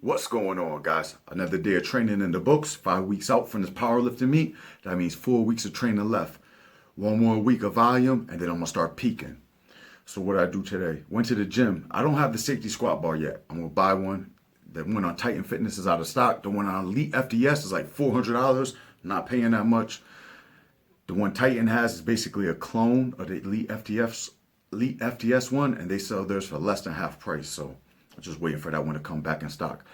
What's going on, guys? Another day of training in the books. 5 weeks out from this powerlifting meet. That means 4 weeks of training left. One more week of volume, and then I'm gonna start peaking. So what I do today? Went to the gym. I don't have the safety squat bar yet. I'm gonna buy one. The one on Titan Fitness is out of stock. The one on Elite FDS is like $400. I'm not paying that much. The one Titan has is basically a clone of the Elite FDS one, and they sell theirs for less than half price. So I'm just waiting for that one to come back in stock.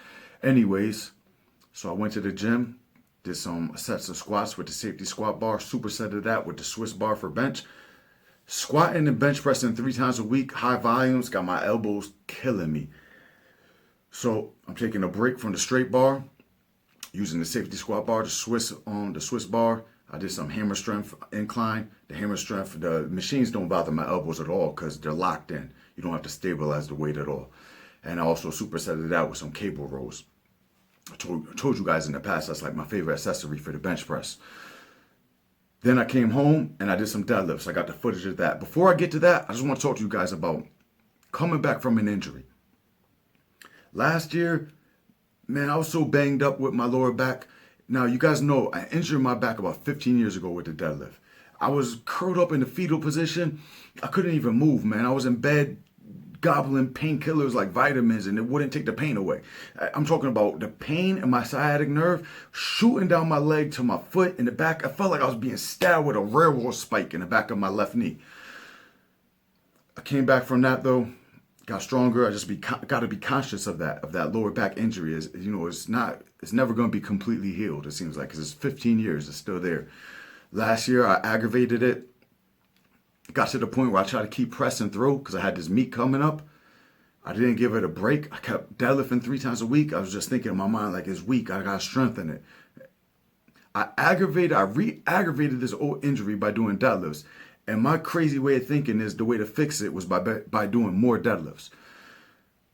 Anyways, so I went to the gym, did some sets of squats with the safety squat bar, supersetted that with the Swiss bar for bench. Squatting and bench pressing 3 times a week, high volumes, got my elbows killing me. So I'm taking a break from the straight bar, using the safety squat bar, the Swiss bar. I did some hammer strength incline. The hammer strength, the machines don't bother my elbows at all because they're locked in. You don't have to stabilize the weight at all. And I also supersetted that with some cable rolls. I told you guys in the past, that's like my favorite accessory for the bench press. Then I came home and I did some deadlifts. I got the footage of that. Before I get to that, I just want to talk to you guys about coming back from an injury. Last year, man, I was so banged up with my lower back. Now, you guys know I injured my back about 15 years ago with the deadlift. I was curled up in the fetal position. I couldn't even move, man. I was in bed gobbling painkillers like vitamins, and it wouldn't take the pain away. I'm talking about the pain in my sciatic nerve shooting down my leg to my foot in the back. I felt like I was being stabbed with a railroad spike in the back of my left knee. I came back from that though, got stronger. I just got to be conscious of that lower back injury. Is, you know, it's never going to be completely healed. It seems like, because it's 15 years, it's still there. Last year I aggravated it. Got to the point where I tried to keep pressing through because I had this meet coming up. I didn't give it a break. I kept deadlifting 3 times a week. I was just thinking in my mind, like, it's weak. I got to strengthen it. I re-aggravated this old injury by doing deadlifts. And my crazy way of thinking is the way to fix it was by doing more deadlifts.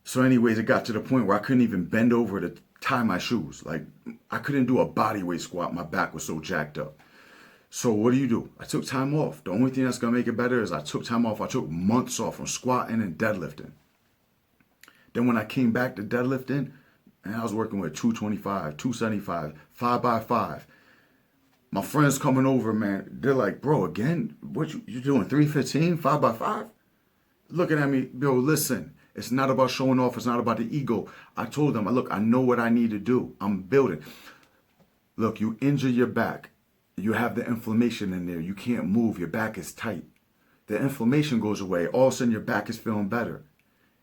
So anyways, it got to the point where I couldn't even bend over to tie my shoes. Like, I couldn't do a body weight squat. My back was so jacked up. So what do? I took time off. The only thing that's going to make it better is I took time off. I took months off from squatting and deadlifting. Then when I came back to deadlifting, and I was working with 225, 275, 5x5. My friends coming over, man, they're like, bro, again, what you doing, 315, 5x5? Looking at me, yo, listen, it's not about showing off. It's not about the ego. I told them, look, I know what I need to do. I'm building. Look, you injure your back. You have the inflammation in there. You can't move. Your back is tight. The inflammation goes away. All of a sudden, your back is feeling better.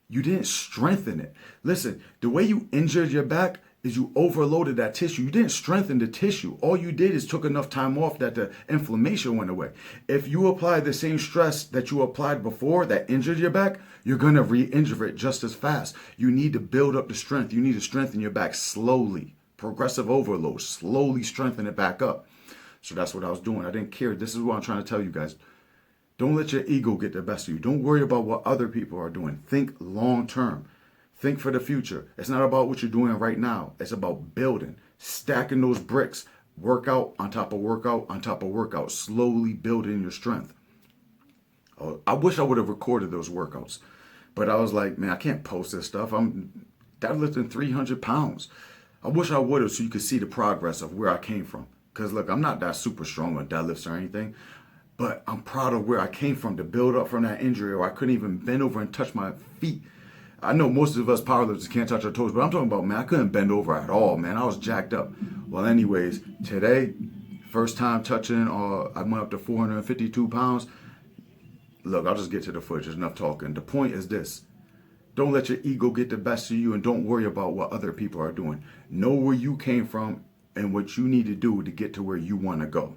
You didn't strengthen it. Listen, the way you injured your back is you overloaded that tissue. You didn't strengthen the tissue. All you did is took enough time off that the inflammation went away. If you apply the same stress that you applied before that injured your back, you're going to re-injure it just as fast. You need to build up the strength. You need to strengthen your back slowly. Progressive overload. Slowly strengthen it back up. So that's what I was doing. I didn't care. This is what I'm trying to tell you guys. Don't let your ego get the best of you. Don't worry about what other people are doing. Think long term. Think for the future. It's not about what you're doing right now. It's about building, stacking those bricks, workout on top of workout on top of workout, slowly building your strength. I wish I would have recorded those workouts, but I was like, man, I can't post this stuff. I'm deadlifting 300 pounds. I wish I would have so you could see the progress of where I came from. Because, look, I'm not that super strong on deadlifts or anything, but I'm proud of where I came from to build up from that injury, or I couldn't even bend over and touch my feet. I know most of us powerlifters can't touch our toes, but I'm talking about, man, I couldn't bend over at all, man. I was jacked up. Well, anyways, today, first time touching, I went up to 452 pounds. Look, I'll just get to the footage. There's enough talking. The point is this. Don't let your ego get the best of you, and don't worry about what other people are doing. Know where you came from and what you need to do to get to where you want to go.